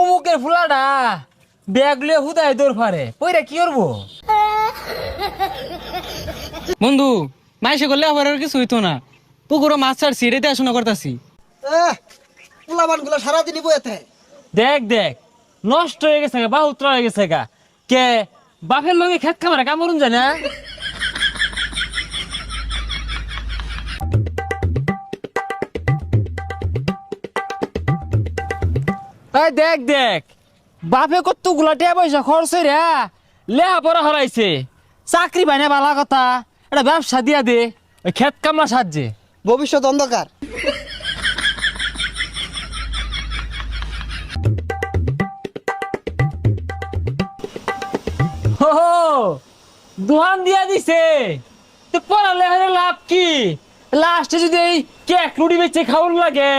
অমুকের ফুলাটা ব্যাগ লিয়ে হুদায় দৌড় ফারে পইরা কি করবো? বন্ধু মাইসে করলে আবার আর কিছু হইতো না। পুকুরও মাছ ছাড়ছি, রেতে আসনা করতাছি। পোলাবান গুলো সারাদিনই বইতে। দেখ দেখ নষ্ট হয়ে গেছে গা, বাহুত্র হয়ে গেছে গা। কে বাপের লগে খেত খামারে কামড়ুন যায় না? এই দেখ দেখ বাপে কত গুলা টিয়া পয়সা খরচ রে লেহা পড়া হরাইছে, চাকরি পাই না বালা কথা, এটা ব্যবসা দিয়া দে ওই খেত কামলা সাহায্যে। ভবিষ্যৎ অন্ধকার। হো হো, দোহান দিয়া দিছে তো পড়ালে লাভ কি? লাস্টে যদি এই কেক রুটি বেচে খাওয়ার লাগে